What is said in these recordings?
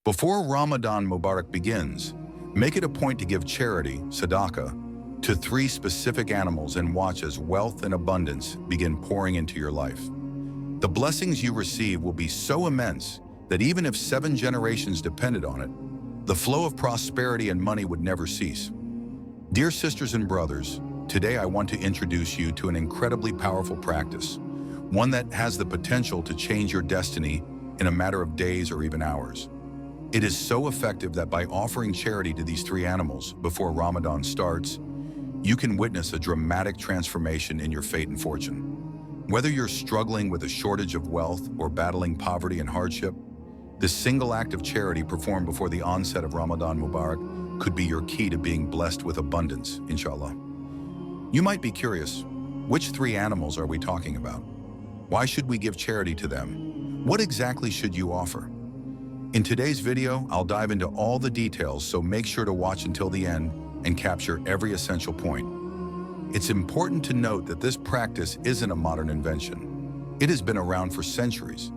Before Ramadan-Mubarak begins, make it a point to give charity, Sadaqah, to 3 specific animals and watch as wealth and abundance begin pouring into your life. The blessings you receive will be so immense that even if 7 generations depended on it, the flow of prosperity and money would never cease. Dear sisters and brothers, today I want to introduce you to an incredibly powerful practice, one that has the potential to change your destiny in a matter of days or even hours. It is so effective that by offering charity to these 3 animals before Ramadan starts, you can witness a dramatic transformation in your fate and fortune. Whether you're struggling with a shortage of wealth or battling poverty and hardship, this single act of charity performed before the onset of Ramadan-Mubarak could be your key to being blessed with abundance, Insha'Allah. You might be curious, which 3 animals are we talking about? Why should we give charity to them? What exactly should you offer? In today's video, I'll dive into all the details, so make sure to watch until the end and capture every essential point. It's important to note that this practice isn't a modern invention. It has been around for centuries.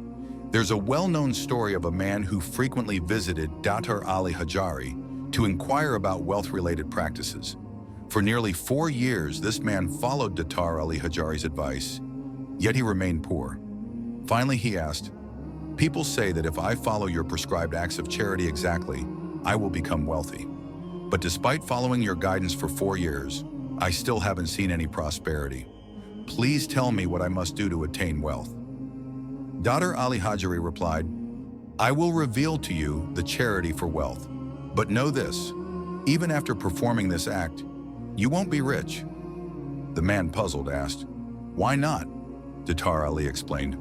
There's a well-known story of a man who frequently visited Dr. Ali Hajvery to inquire about wealth-related practices. For nearly 4 years, this man followed Dr. Ali Hajvery's advice, yet he remained poor. Finally, he asked, "People say that if I follow your prescribed acts of charity exactly, I will become wealthy. But despite following your guidance for 4 years, I still haven't seen any prosperity. Please tell me what I must do to attain wealth." Dr. Ali Hajvery replied, "I will reveal to you the charity for wealth. But know this, even after performing this act, you won't be rich." The man, puzzled, asked, "Why not?" Dr. Ali explained,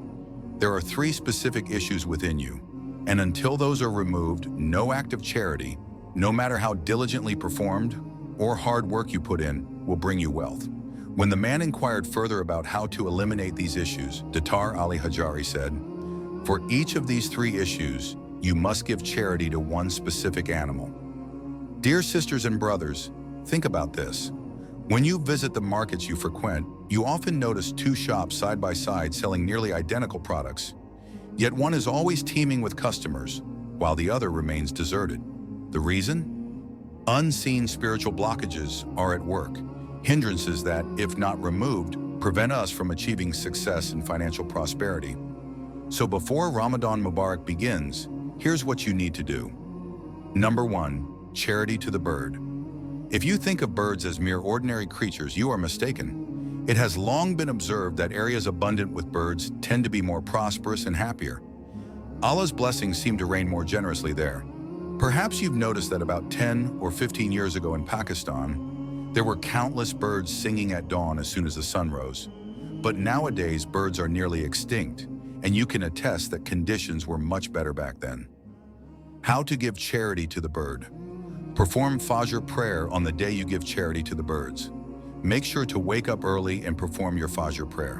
"There are 3 specific issues within you, and until those are removed, no act of charity, no matter how diligently performed or hard work you put in, will bring you wealth." When the man inquired further about how to eliminate these issues, Dr. Ali Hajvery said, "For each of these 3 issues, you must give charity to 1 specific animal." Dear sisters and brothers, think about this. When you visit the markets you frequent, you often notice 2 shops side by side selling nearly identical products. Yet one is always teeming with customers, while the other remains deserted. The reason? Unseen spiritual blockages are at work, hindrances that, if not removed, prevent us from achieving success and financial prosperity. So before Ramadan-Mubarak begins, here's what you need to do. Number 1, charity to the bird. If you think of birds as mere ordinary creatures, you are mistaken. It has long been observed that areas abundant with birds tend to be more prosperous and happier. Allah's blessings seem to rain more generously there. Perhaps you've noticed that about 10 or 15 years ago in Pakistan, there were countless birds singing at dawn as soon as the sun rose. But nowadays, birds are nearly extinct, and you can attest that conditions were much better back then. How to give charity to the bird. Perform Fajr prayer on the day you give charity to the birds. Make sure to wake up early and perform your Fajr prayer.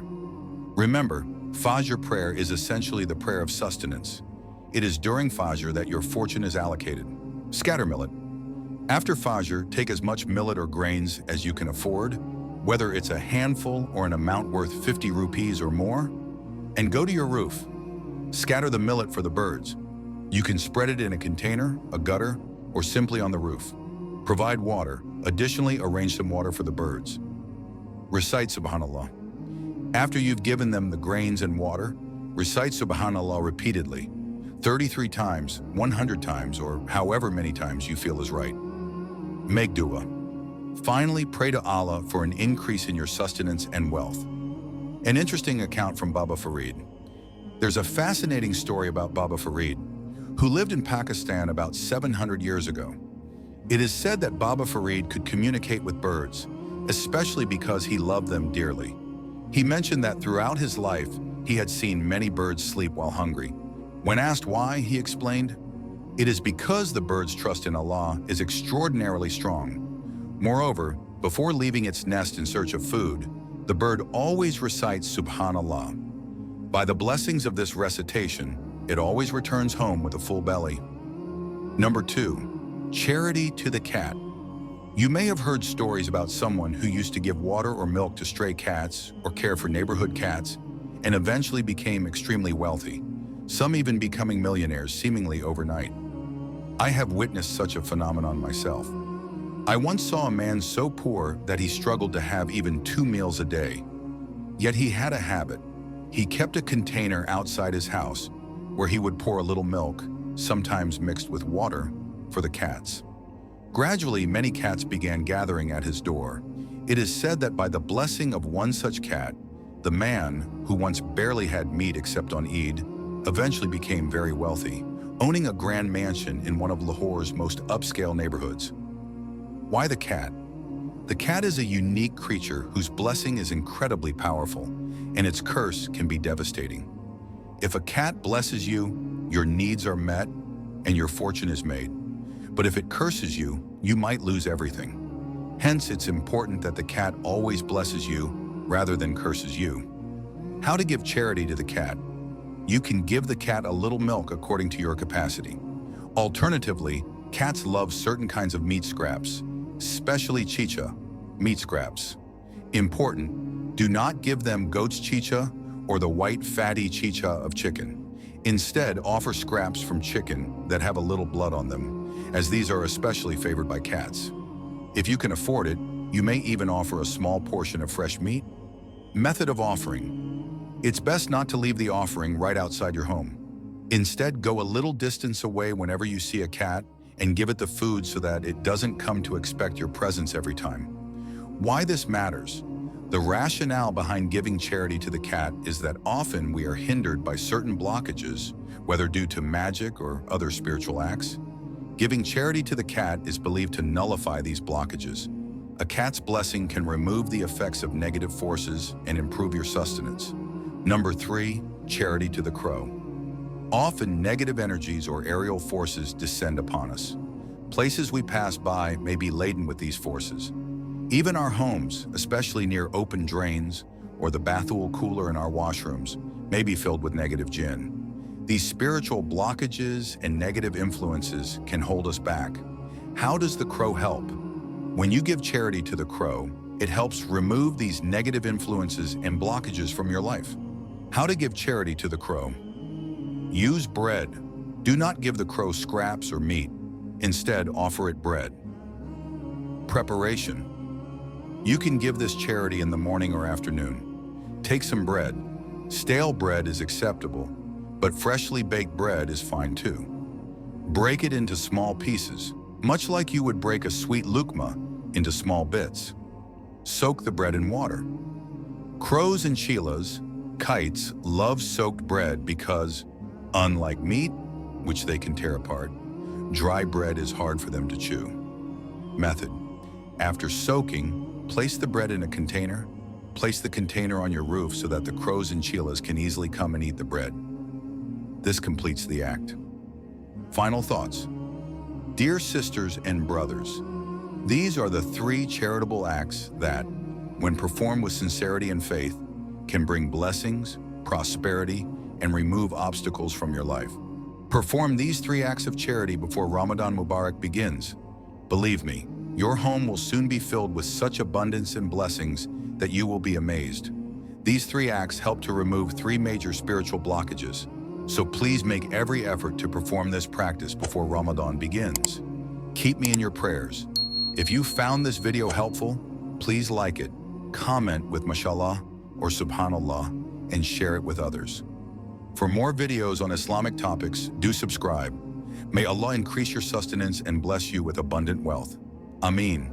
Remember, Fajr prayer is essentially the prayer of sustenance. It is during Fajr that your fortune is allocated. Scatter millet. After Fajr, take as much millet or grains as you can afford, whether it's a handful or an amount worth 50 rupees or more, and go to your roof. Scatter the millet for the birds. You can spread it in a container, a gutter, or simply on the roof. Provide water. Additionally, arrange some water for the birds. Recite Subhanallah. After you've given them the grains and water, recite Subhanallah repeatedly, 33 times, 100 times, or however many times you feel is right. Make dua. Finally, pray to Allah for an increase in your sustenance and wealth. An interesting account from Baba Farid. There's a fascinating story about Baba Farid, who lived in Pakistan about 700 years ago. It is said that Baba Farid could communicate with birds, especially because he loved them dearly. He mentioned that throughout his life, he had seen many birds sleep while hungry. When asked why, he explained, "It is because the bird's trust in Allah is extraordinarily strong. Moreover, before leaving its nest in search of food, the bird always recites Subhanallah. By the blessings of this recitation, it always returns home with a full belly." Number 2, charity to the cat. You may have heard stories about someone who used to give water or milk to stray cats or care for neighborhood cats and eventually became extremely wealthy, some even becoming millionaires seemingly overnight. I have witnessed such a phenomenon myself. I once saw a man so poor that he struggled to have even 2 meals a day. Yet he had a habit. He kept a container outside his house where he would pour a little milk, sometimes mixed with water, for the cats. Gradually, many cats began gathering at his door. It is said that by the blessing of one such cat, the man, who once barely had meat except on Eid, eventually became very wealthy, owning a grand mansion in one of Lahore's most upscale neighborhoods. Why the cat? The cat is a unique creature whose blessing is incredibly powerful, and its curse can be devastating. If a cat blesses you, your needs are met, and your fortune is made. But if it curses you, you might lose everything. Hence, it's important that the cat always blesses you rather than curses you. How to give charity to the cat? You can give the cat a little milk according to your capacity. Alternatively, cats love certain kinds of meat scraps, especially chicha, meat scraps. Important, do not give them goat's chicha or the white fatty chicha of chicken. Instead, offer scraps from chicken that have a little blood on them, as these are especially favored by cats. If you can afford it, you may even offer a small portion of fresh meat. Method of offering. It's best not to leave the offering right outside your home. Instead, go a little distance away whenever you see a cat and give it the food so that it doesn't come to expect your presence every time. Why this matters? The rationale behind giving charity to the cat is that often we are hindered by certain blockages, whether due to magic or other spiritual acts. Giving charity to the cat is believed to nullify these blockages. A cat's blessing can remove the effects of negative forces and improve your sustenance. Number 3, charity to the crow. Often negative energies or aerial forces descend upon us. Places we pass by may be laden with these forces. Even our homes, especially near open drains or the bathroom cooler in our washrooms, may be filled with negative jinn. These spiritual blockages and negative influences can hold us back. How does the crow help? When you give charity to the crow, it helps remove these negative influences and blockages from your life. How to give charity to the crow? Use bread. Do not give the crow scraps or meat. Instead, offer it bread. Preparation. You can give this charity in the morning or afternoon. Take some bread. Stale bread is acceptable, but freshly baked bread is fine too. Break it into small pieces, much like you would break a sweet lukma into small bits. Soak the bread in water. Crows and cheetahs, kites, love soaked bread because, unlike meat, which they can tear apart, dry bread is hard for them to chew. Method. After soaking, place the bread in a container. Place the container on your roof so that the crows and cheetahs can easily come and eat the bread. This completes the act. Final thoughts. Dear sisters and brothers, these are the 3 charitable acts that, when performed with sincerity and faith, can bring blessings, prosperity, and remove obstacles from your life. Perform these 3 acts of charity before Ramadan-ul-Mubarak begins. Believe me, your home will soon be filled with such abundance and blessings that you will be amazed. These 3 acts help to remove 3 major spiritual blockages. So please make every effort to perform this practice before Ramadan begins. Keep me in your prayers. If you found this video helpful, please like it, comment with Mashallah or Subhanallah, and share it with others. For more videos on Islamic topics, do subscribe. May Allah increase your sustenance and bless you with abundant wealth. Ameen.